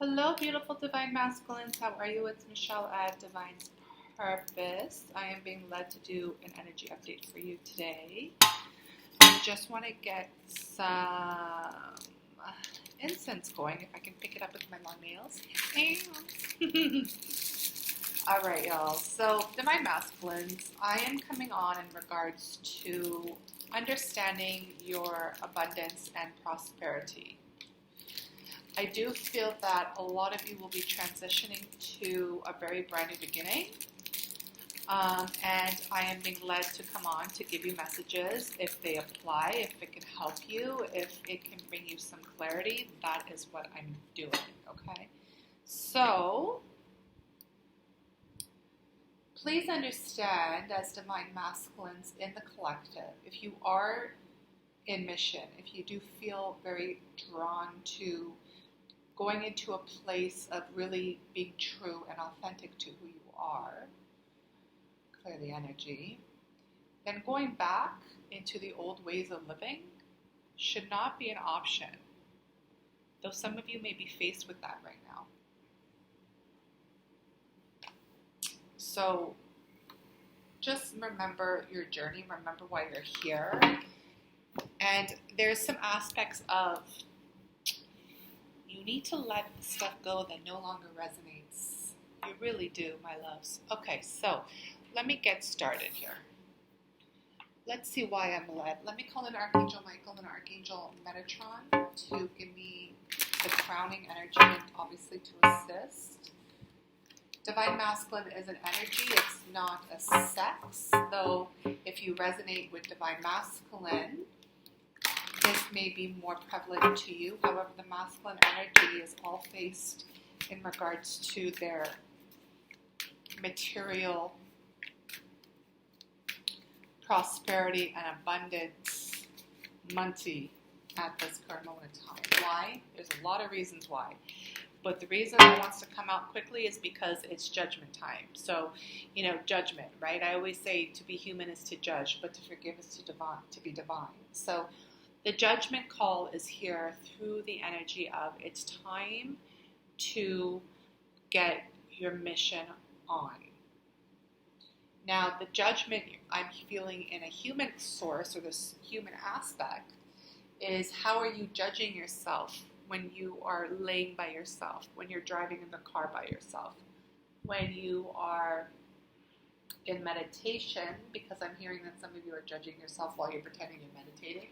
Hello, beautiful Divine Masculines. How are you? It's Michelle at Divine's Purpose. I am being led to do an energy update for you today. I just want to get some incense going, if I can pick it up with my long nails. All right, y'all. So, Divine Masculines, I am coming on in regards to understanding your abundance and prosperity. I do feel that a lot of you will be transitioning to a very brand new beginning. And I am being led to come on to give you messages if they apply, if it can help you, if it can bring you some clarity. That is what I'm doing, okay? So, please understand, as Divine Masculines in the collective, if you are in mission, if you do feel very drawn to going into a place of really being true and authentic to who you are, clear the energy, then going back into the old ways of living should not be an option, though some of you may be faced with that right now. So just remember your journey, remember why you're here, and there's some aspects of you need to let the stuff go that no longer resonates. You really do, my loves. Okay, so let me get started here. Let's see why I'm led. Let me call in Archangel Michael and Archangel Metatron to give me the crowning energy and obviously to assist. Divine Masculine is an energy. It's not a sex, though if you resonate with Divine Masculine, this may be more prevalent to you. However, the masculine energy is all faced in regards to their material prosperity and abundance, money at this current moment in time. Why? There's a lot of reasons why. But the reason it wants to come out quickly is because it's judgment time. So, judgment, right? I always say to be human is to judge, but to forgive is to be divine. So the judgment call is here through the energy of it's time to get your mission on. Now, the judgment I'm feeling in a human source or this human aspect is how are you judging yourself when you are laying by yourself, when you're driving in the car by yourself, when you are in meditation, because I'm hearing that some of you are judging yourself while you're pretending you're meditating.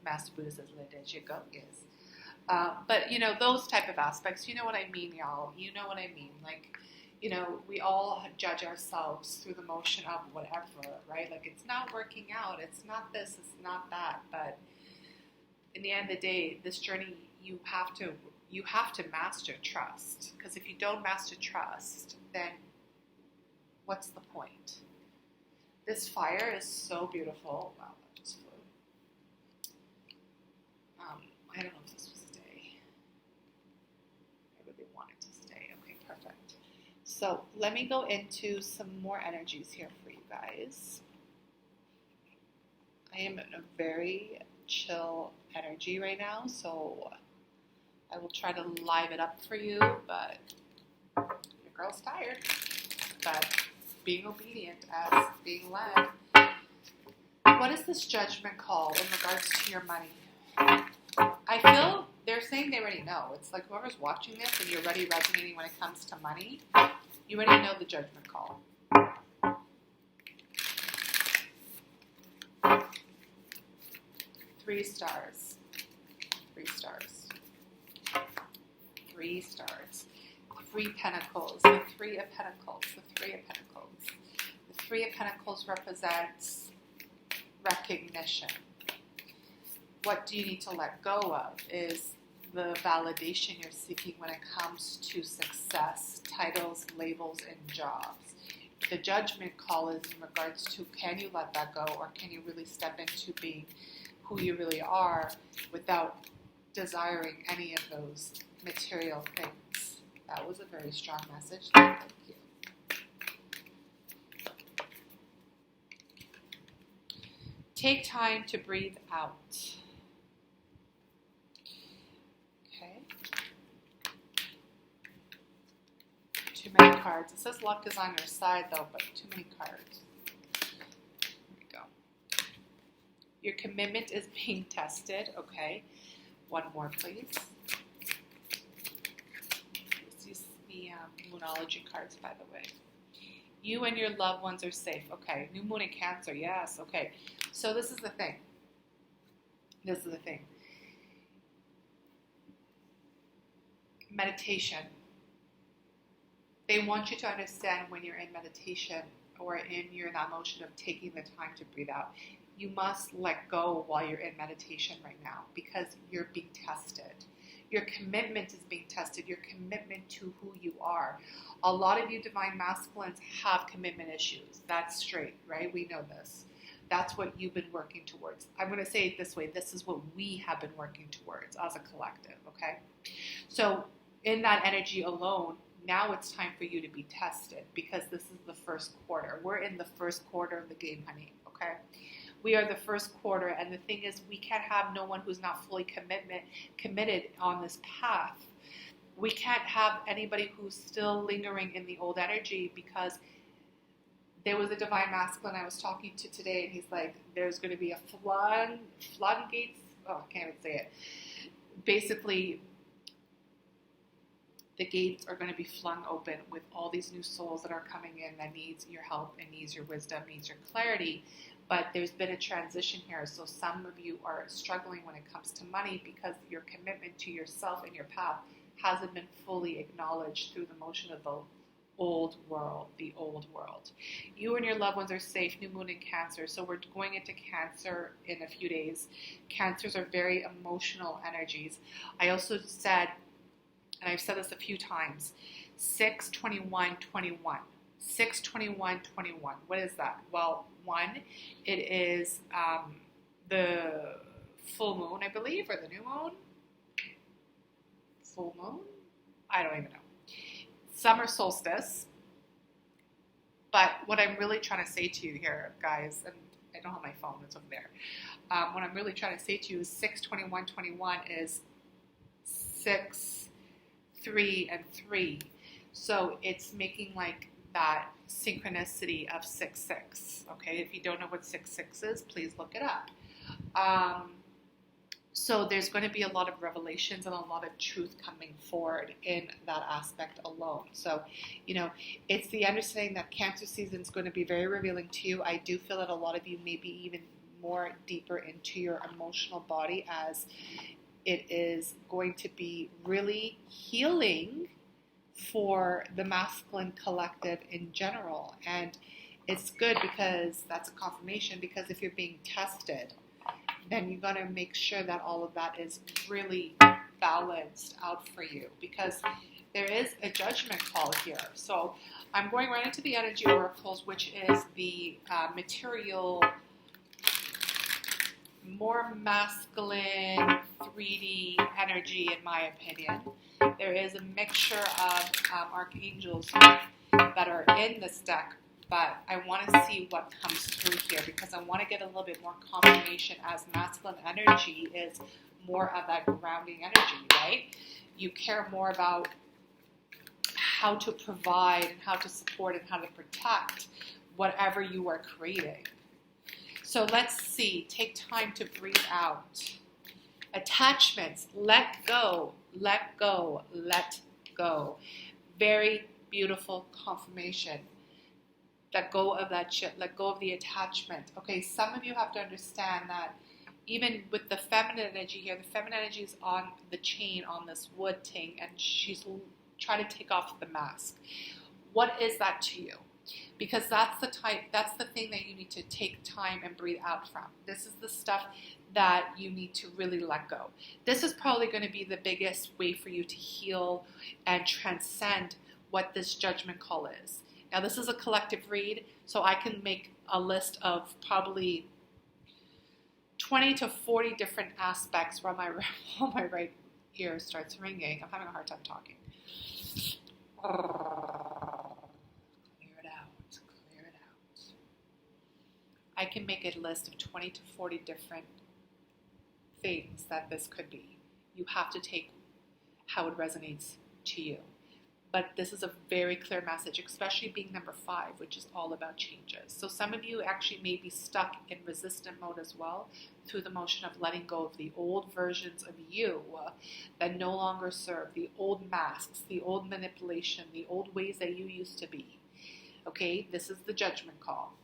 Master Buddha says, let it you go, yes. But, those type of aspects, you know what I mean, y'all. You know what I mean. Like, we all judge ourselves through the motion of whatever, right? Like, it's not working out. It's not this. It's not that. But in the end of the day, this journey, you have to master trust. Because if you don't master trust, then what's the point? This fire is so beautiful. Wow, that just flew. I don't know if this will stay. I really want it to stay. Okay, perfect. So let me go into some more energies here for you guys. I am in a very chill energy right now, so I will try to live it up for you, but your girl's tired. But being obedient as being led. What is this judgment call in regards to your money? I feel they're saying they already know. It's like whoever's watching this and you're already resonating when it comes to money, you already know the judgment call. 3 stars. 3 stars. 3 stars. 3 pentacles. The 3 of pentacles. The 3 of pentacles. The 3 of pentacles represents recognition. What do you need to let go of is the validation you're seeking when it comes to success, titles, labels, and jobs. The judgment call is in regards to can you let that go, or can you really step into being who you really are without desiring any of those material things. That was a very strong message. Thank you. Take time to breathe out. Okay. Too many cards. It says luck is on your side though, but too many cards. There we go. Your commitment is being tested. Okay. One more, please. This is the Moonology cards, by the way. You and your loved ones are safe. Okay. New moon in Cancer. Yes. Okay. So this is the thing. This is the thing. Meditation. They want you to understand when you're in meditation or you're in that motion of taking the time to breathe out, you must let go while you're in meditation right now because you're being tested. Your commitment is being tested, your commitment to who you are. A lot of you divine masculines have commitment issues. That's straight, right? We know this. That's what you've been working towards. I'm going to say it this way. This is what we have been working towards as a collective, okay? So in that energy alone, now it's time for you to be tested because this is the first quarter. We're in the first quarter of the game, honey, okay? We are the first quarter, and the thing is we can't have no one who's not fully committed on this path. We can't have anybody who's still lingering in the old energy because there was a divine masculine I was talking to today, and he's like, there's going to be a floodgates. Oh, I can't even say it. Basically, the gates are going to be flung open with all these new souls that are coming in that needs your help and needs your wisdom, needs your clarity. But there's been a transition here. So some of you are struggling when it comes to money because your commitment to yourself and your path hasn't been fully acknowledged through the motion of the old world, the old world. You and your loved ones are safe. New moon in Cancer. So we're going into Cancer in a few days. Cancers are very emotional energies. I also said, and I've said this a few times, 6/21/21. 6/21/21. What is that? Well, one, it is the full moon, I believe, or the new moon. Full moon? I don't even know. Summer solstice. But what I'm really trying to say to you here, guys, and I don't have my phone, it's over there. What I'm really trying to say to you is 6/21/21 is 6, 3, and 3. So it's making like that synchronicity of 6/6. Okay, if you don't know what 6/6 is, please look it up. So there's going to be a lot of revelations and a lot of truth coming forward in that aspect alone. So, you know, it's the understanding that Cancer season is going to be very revealing to you. I do feel that a lot of you may be even more deeper into your emotional body as it is going to be really healing for the masculine collective in general. And it's good because that's a confirmation, because if you're being tested, then you got to make sure that all of that is really balanced out for you, because there is a judgment call here. So I'm going right into the energy oracles, which is the material, more masculine 3D energy, in my opinion. There is a mixture of archangels that are in this deck, but I want to see what comes through here, because I want to get a little bit more confirmation, as masculine energy is more of that grounding energy, right? You care more about how to provide and how to support and how to protect whatever you are creating. So let's see. Take time to breathe out. Attachments. Let go. Let go. Let go. Very beautiful confirmation. Let go of that shit. Let go of the attachment. Okay, some of you have to understand that even with the feminine energy here, the feminine energy is on the chain on this wood thing, and she's trying to take off the mask. What is that to you? Because that's the thing that you need to take time and breathe out from. This is the stuff that you need to really let go. This is probably going to be the biggest way for you to heal and transcend what this judgment call is. Now, this is a collective read, so I can make a list of probably 20 to 40 different aspects while my right ear starts ringing. I'm having a hard time talking. Clear it out. Clear it out. I can make a list of 20 to 40 different things that this could be. You have to take how it resonates to you. But this is a very clear message, especially being number 5, which is all about changes. So some of you actually may be stuck in resistant mode as well through the motion of letting go of the old versions of you that no longer serve, the old masks, the old manipulation, the old ways that you used to be. Okay, this is the judgment call.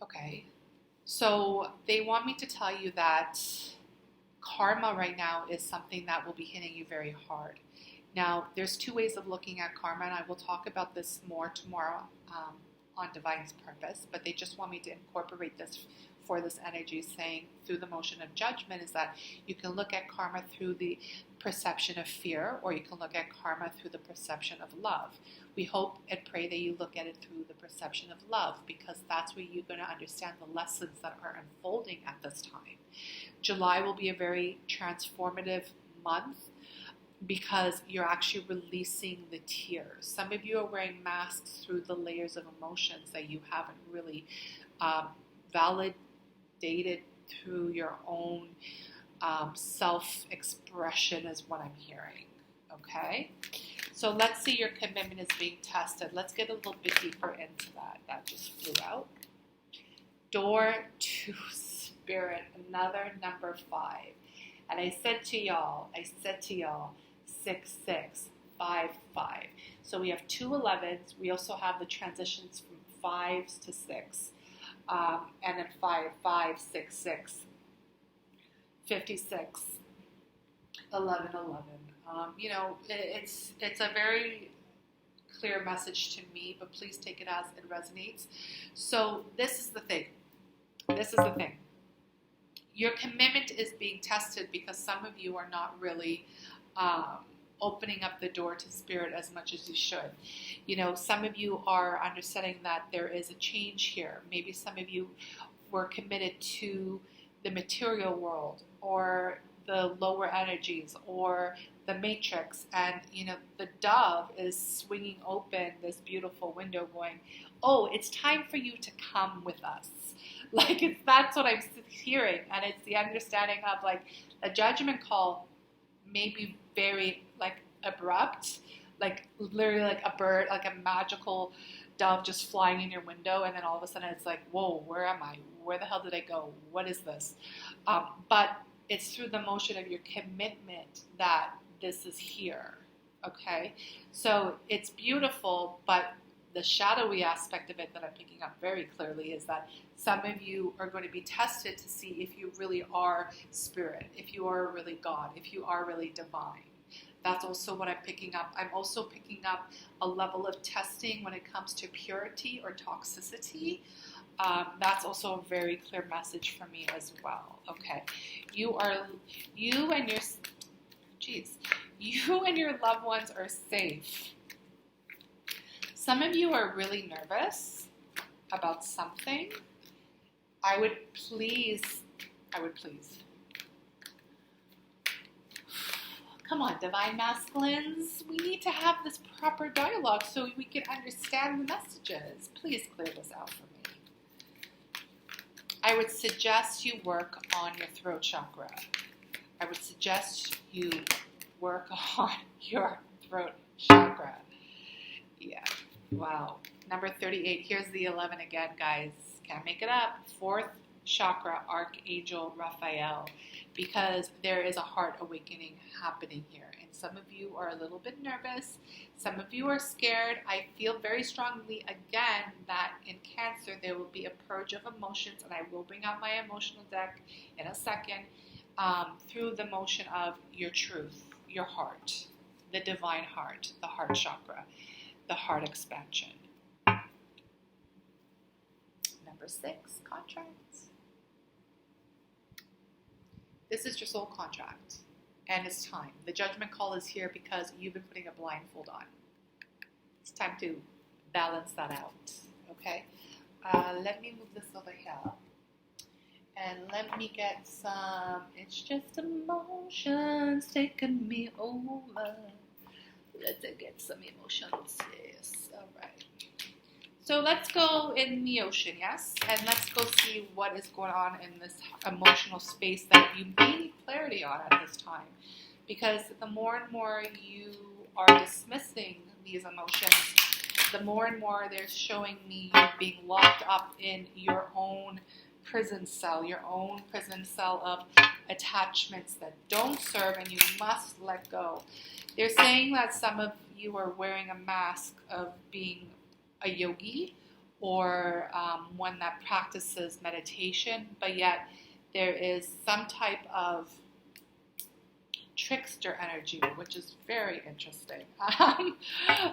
Okay, so they want me to tell you that karma right now is something that will be hitting you very hard. Now, there's 2 ways of looking at karma, and I will talk about this more tomorrow on Divine's Purpose, but they just want me to incorporate this for this energy, saying through the motion of judgment is that you can look at karma through the perception of fear, or you can look at karma through the perception of love. We hope and pray that you look at it through the perception of love, because that's where you're going to understand the lessons that are unfolding at this time. July will be a very transformative month because you're actually releasing the tears. Some of you are wearing masks through the layers of emotions that you haven't really validated through your own self-expression is what I'm hearing. Okay? So let's see, your commitment is being tested. Let's get a little bit deeper into that. That just flew out. Door to Spirit, another number 5. And I said to y'all, 6, 6, 5, 5. So we have 2 11s. We also have the transitions from 5s to 6. And then 5, 5, 6, 6, 56, 11, 11. You know, it's a very clear message to me, but please take it as it resonates. So this is the thing. Your commitment is being tested because some of you are not really opening up the door to Spirit as much as you should. You know, some of you are understanding that there is a change here. Maybe some of you were committed to the material world or the lower energies or the matrix, and you know, the dove is swinging open this beautiful window going, oh, it's time for you to come with us. Like, that's what I'm hearing. And it's the understanding of, like, a judgment call may be very, like, abrupt, like literally like a bird, like a magical dove just flying in your window, and then all of a sudden it's like, whoa, where am I? Where the hell did I go? What is this? But it's through the motion of your commitment that this is here, okay? So it's beautiful, but the shadowy aspect of it that I'm picking up very clearly is that some of you are going to be tested to see if you really are Spirit, if you are really God, if you are really divine. That's also what I'm picking up. I'm also picking up a level of testing when it comes to purity or toxicity. That's also a very clear message for me as well. Okay, you and your loved ones are safe. Some of you are really nervous about something. I would please. Come on, Divine Masculines. We need to have this proper dialogue so we can understand the messages. Please clear this out for me. I would suggest you work on your throat chakra. I would suggest you work on your throat chakra. Yeah. Wow. Number 38. Here's the 11 again, guys. Can't make it up. 4th chakra, Archangel Raphael. Because there is a heart awakening happening here. And some of you are a little bit nervous. Some of you are scared. I feel very strongly, again, that in Cancer, there will be a purge of emotions. And I will bring out my emotional deck in a second. Through the motion of your truth, your heart, the divine heart, the heart chakra, the heart expansion. Number 6, contracts. This is your soul contract, and it's time. The judgment call is here because you've been putting a blindfold on. It's time to balance that out, okay? Let me move this over here, and let me get some, it's just emotions taking me over. Let's get some emotions, yes, all right. So let's go in the ocean, yes? And let's go see what is going on in this emotional space that you may need clarity on at this time. Because the more and more you are dismissing these emotions, the more and more they're showing me you being locked up in your own prison cell of attachments that don't serve and you must let go. They're saying that some of you are wearing a mask of being a yogi or one that practices meditation, but yet there is some type of trickster energy, which is very interesting.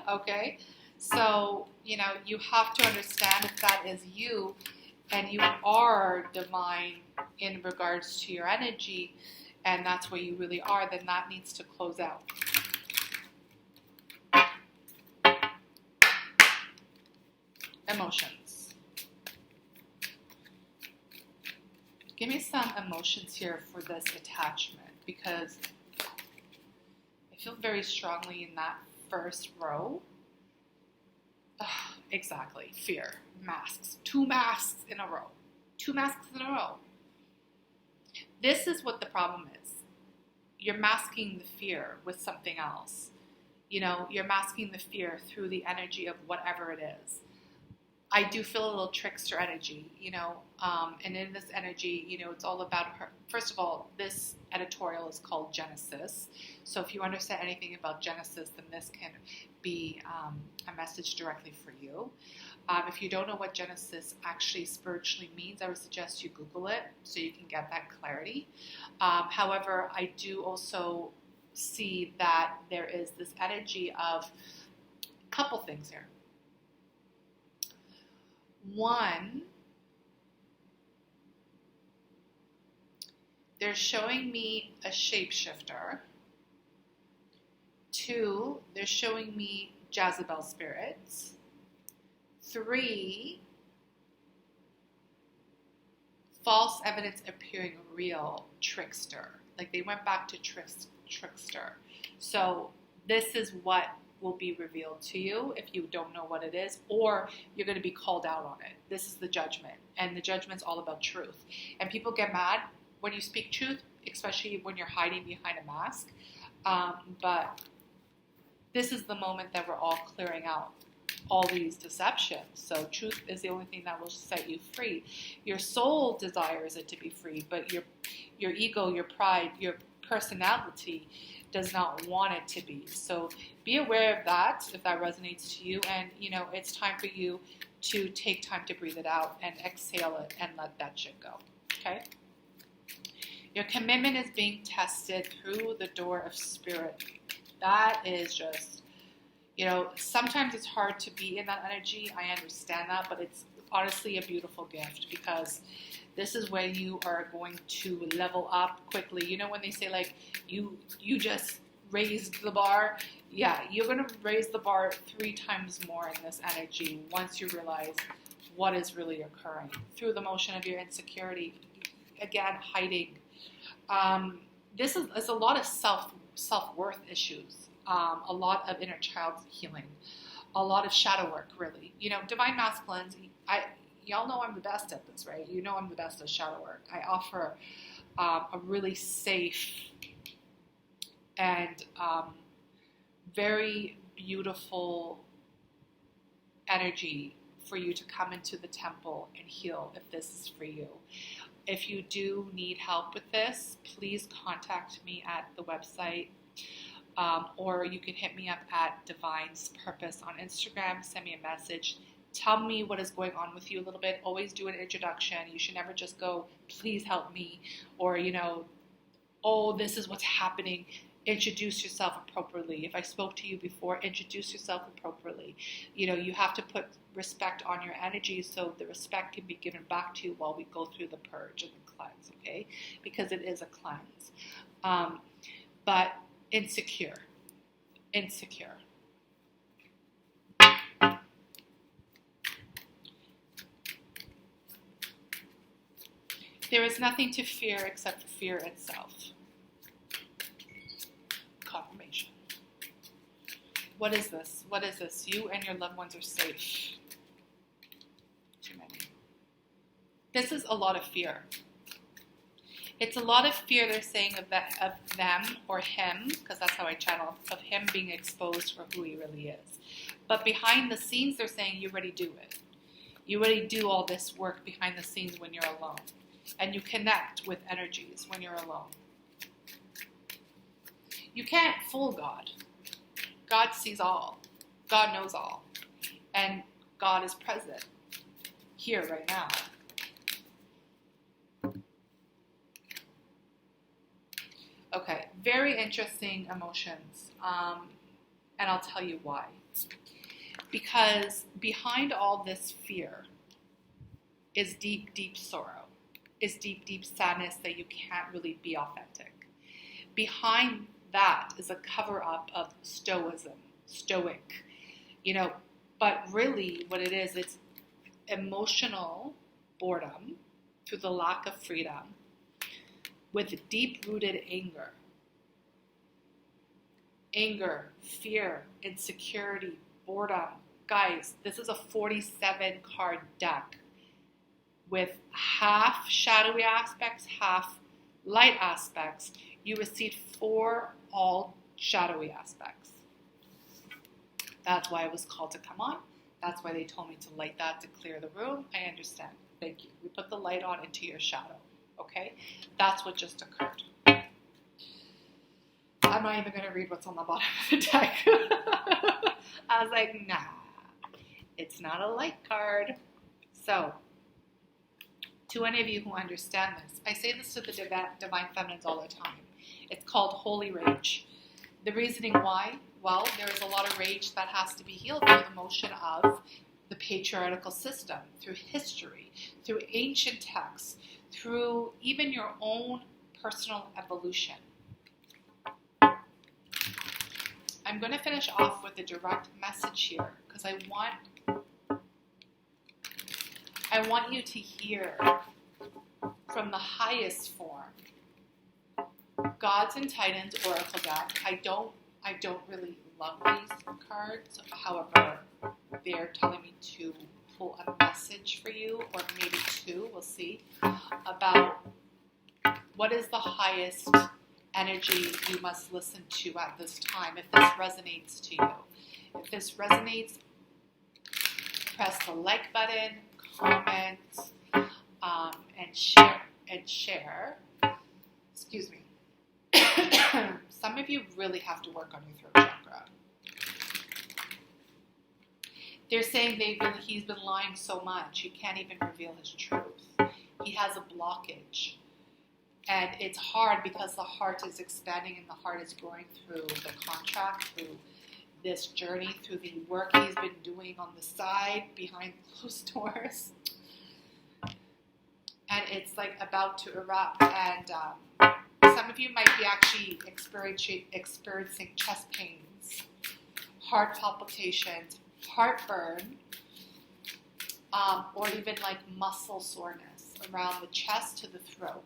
Okay, so you have to understand if that is you and you are divine in regards to your energy, and that's where you really are, then that needs to close out. Emotions. Give me some emotions here for this attachment, because I feel very strongly in that first row. Exactly. Fear. Masks. 2 masks in a row. 2 masks in a row. This is what the problem is. You're masking the fear with something else. You're masking the fear through the energy of whatever it is. I do feel a little trickster energy, and in this energy, it's all about her. First of all, this editorial is called Genesis. So if you understand anything about Genesis, then this can be a message directly for you. If you don't know what Genesis actually spiritually means, I would suggest you Google it so you can get that clarity. However, I do also see that there is this energy of a couple things here. One, they're showing me a shapeshifter. 2, they're showing me Jezebel spirits. 3, false evidence appearing real, trickster. Like they went back to trickster. So this is what will be revealed to you if you don't know what it is, or you're going to be called out on it. This is the judgment, and the judgment's all about truth. And people get mad when you speak truth, especially when you're hiding behind a mask. But this is the moment that we're all clearing out all these deceptions. So truth is the only thing that will set you free. Your soul desires it to be free, but your ego, your pride, your personality does not want it to be. So be aware of that if that resonates to you, and it's time for you to take time to breathe it out and exhale it and let that shit go. Okay? Your commitment is being tested through the door of spirit. That is just, sometimes it's hard to be in that energy. I understand that, but it's honestly a beautiful gift, because this is when you are going to level up quickly. When they say like you just raised the bar? Yeah, you're going to raise the bar 3 times more in this energy once you realize what is really occurring through the motion of your insecurity. Again, hiding. This is a lot of self-worth issues, a lot of inner child healing, a lot of shadow work, really. Divine masculines, y'all know I'm the best at this, right? I'm the best at shadow work. I offer a really safe and very beautiful energy for you to come into the temple and heal if this is for you. If you do need help with this, please contact me at the website, or you can hit me up at Divine's Purpose on Instagram. Send me a message. Tell me what is going on with you a little bit. Always do an introduction. You should never just go, please help me, or, oh, this is what's happening. Introduce yourself appropriately. If I spoke to you before, introduce yourself appropriately. You have to put respect on your energy so the respect can be given back to you while we go through the purge and the cleanse, okay? Because it is a cleanse. But insecure. There is nothing to fear except for fear itself. Confirmation. What is this? You and your loved ones are safe. Too many. This is a lot of fear. It's a lot of fear they're saying of them or him, because that's how I channel, of him being exposed for who he really is. But behind the scenes, they're saying you already do it. You already do all this work behind the scenes when you're alone. And you connect with energies when you're alone. You can't fool God. God sees all. God knows all. And God is present here right now. Okay, very interesting emotions. And I'll tell you why. Because behind all this fear is deep, deep sorrow, is deep, deep sadness that you can't really be authentic. Behind that is a cover-up of stoic, but really what it is, it's emotional boredom through the lack of freedom with deep-rooted anger. Anger, fear, insecurity, boredom. Guys, this is a 47 card deck with half shadowy aspects, half light aspects. You received 4 all shadowy aspects. That's why I was called to come on. That's why they told me to light that to clear the room. I understand. Thank you. We put the light on into your shadow. Okay? That's what just occurred. I'm not even going to read what's on the bottom of the deck. I was like, nah, it's not a light card. So, to any of you who understand this, I say this to the Divine Feminines all the time. It's called holy rage. The reasoning why? Well, there is a lot of rage that has to be healed through the motion of the patriarchal system, through history, through ancient texts, through even your own personal evolution. I'm going to finish off with a direct message here because I want you to hear from the highest form. Gods and Titans Oracle deck. I don't really love these cards. However, they're telling me to pull a message for you, or maybe 2, we'll see, about what is the highest energy you must listen to at this time. If this resonates to you, if this resonates, press the like button, comment, and share. Excuse me. Some of you really have to work on your throat chakra. They're saying he's been lying so much he can't even reveal his truth. He has a blockage. And it's hard because the heart is expanding and the heart is growing through the contract, through this journey, through the work he's been doing on the side, behind closed doors. And it's like about to erupt. And some of you might be actually experiencing chest pains, heart palpitations, heartburn, or even like muscle soreness around the chest to the throat.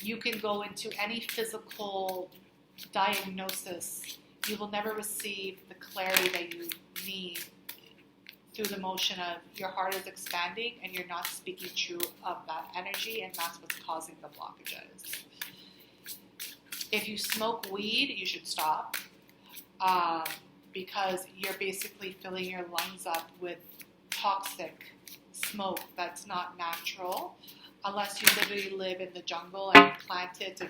You can go into any physical diagnosis. You will never receive the clarity that you need through the motion of your heart is expanding and you're not speaking true of that energy, and that's what's causing the blockages. If you smoke weed, you should stop because you're basically filling your lungs up with toxic smoke that's not natural. Unless you literally live in the jungle and plant it and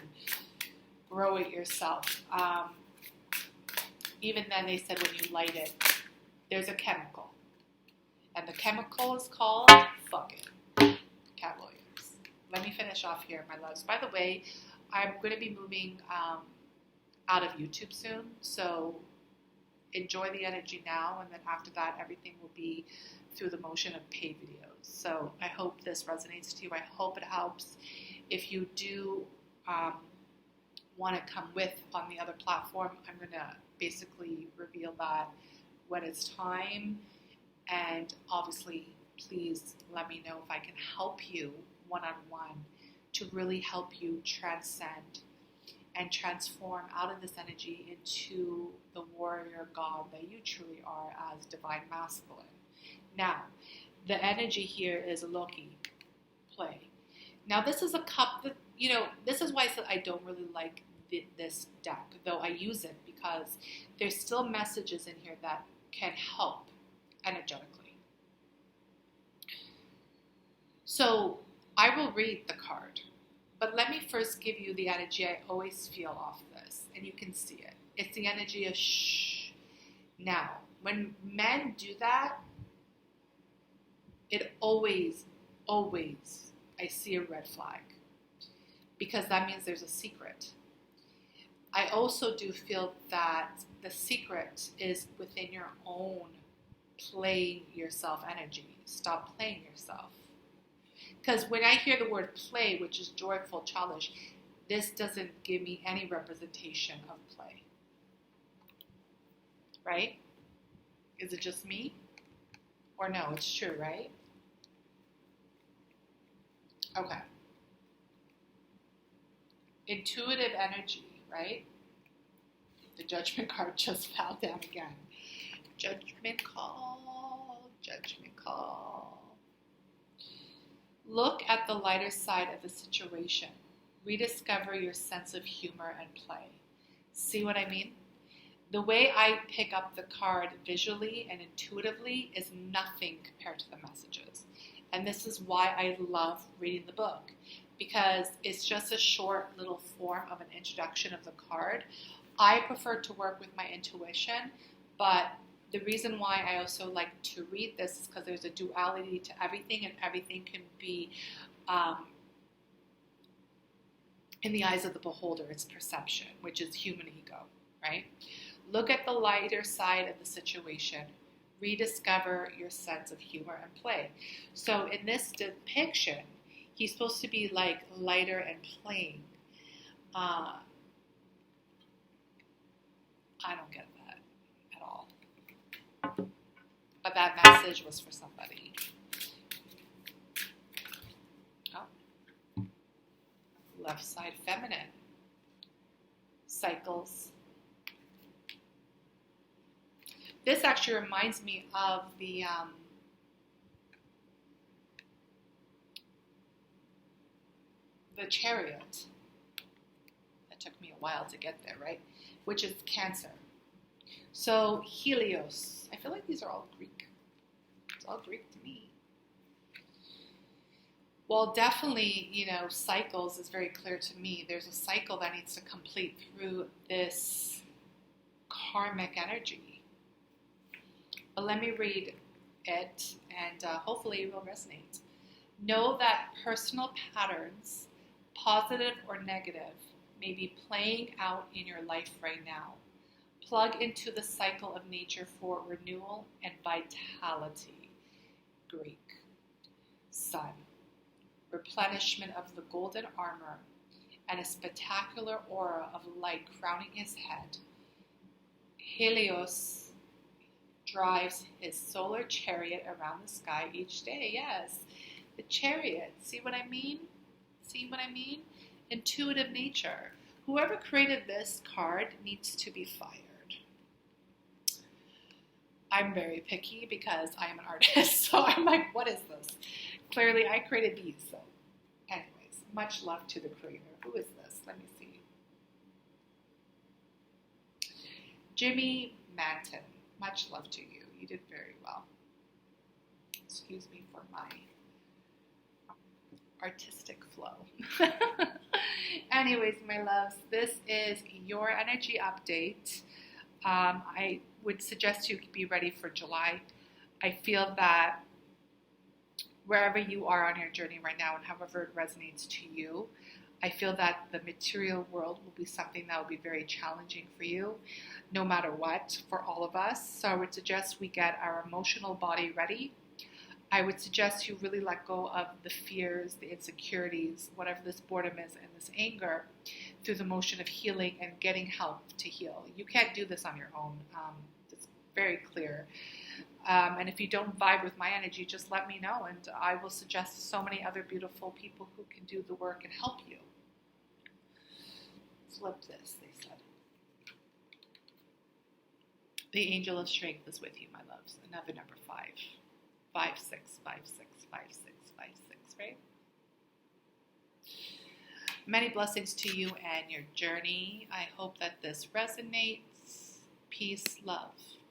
grow it yourself. Even then, they said when you light it, there's a chemical. And the chemical is called, fuck it, cat lawyers. Let me finish off here, my loves. By the way, I'm going to be moving out of YouTube soon. So enjoy the energy now. And then after that, everything will be through the motion of paid videos. So I hope this resonates to you. I hope it helps. If you do want to come with on the other platform, I'm going to basically reveal that when it's time. And obviously, please let me know if I can help you one-on-one to really help you transcend and transform out of this energy into the warrior god that you truly are as divine masculine. Now, the energy here is Loki play. Now this is a cup that, this is why I said I don't really like this deck, though I use it because there's still messages in here that can help energetically. So I will read the card, but let me first give you the energy I always feel off this, and you can see it. It's the energy of shh. Now, when men do that, it always, I see a red flag, because that means there's a secret. I also do feel that the secret is within your own playing yourself energy. Stop playing yourself. Because when I hear the word play, which is joyful, childish, this doesn't give me any representation of play. Right? Is it just me? Or no, it's true, right? Okay. Intuitive energy, right? The judgment card just fell down again. Judgment call, judgment call. Look at the lighter side of the situation. Rediscover your sense of humor and play. See what I mean? The way I pick up the card visually and intuitively is nothing compared to the messages. And this is why I love reading the book, because it's just a short little form of an introduction of the card. I prefer to work with my intuition, but the reason why I also like to read this is because there's a duality to everything, and everything can be, in the eyes of the beholder, it's perception, which is human ego, right? Look at the lighter side of the situation. Rediscover your sense of humor and play. So in this depiction, he's supposed to be like lighter and playing. I don't get that at all. But that message was for somebody. Oh. Left side feminine. Cycles. This actually reminds me of the Chariot. That took me a while to get there, right? Which is Cancer. So Helios. I feel like these are all Greek. It's all Greek to me. Well, definitely, cycles is very clear to me. There's a cycle that needs to complete through this karmic energy. But let me read it, and hopefully it will resonate. Know that personal patterns, positive or negative, may be playing out in your life right now. Plug into the cycle of nature for renewal and vitality. Greek. Sun. Replenishment of the golden armor and a spectacular aura of light crowning his head. Helios drives his solar chariot around the sky each day. Yes, the chariot. See what I mean? See what I mean? Intuitive nature. Whoever created this card needs to be fired. I'm very picky because I am an artist, so I'm like, what is this? Clearly, I created these. So, anyways, much love to the creator. Who is this? Let me see. Jimmy Manton. Much love to you. You did very well. Excuse me for my artistic flow. Anyways, my loves, this is your energy update. I would suggest you be ready for July. I feel that wherever you are on your journey right now and however it resonates to you, I feel that the material world will be something that will be very challenging for you, no matter what, for all of us. So I would suggest we get our emotional body ready. I would suggest you really let go of the fears, the insecurities, whatever this boredom is and this anger, through the motion of healing and getting help to heal. You can't do this on your own. It's very clear. And if you don't vibe with my energy, just let me know, and I will suggest so many other beautiful people who can do the work and help you. Flip this, they said. The angel of strength is with you, my loves. Another number 5. 5, 6, 5, 6, 5, 6, 5, 6, right? Many blessings to you and your journey. I hope that this resonates. Peace, love.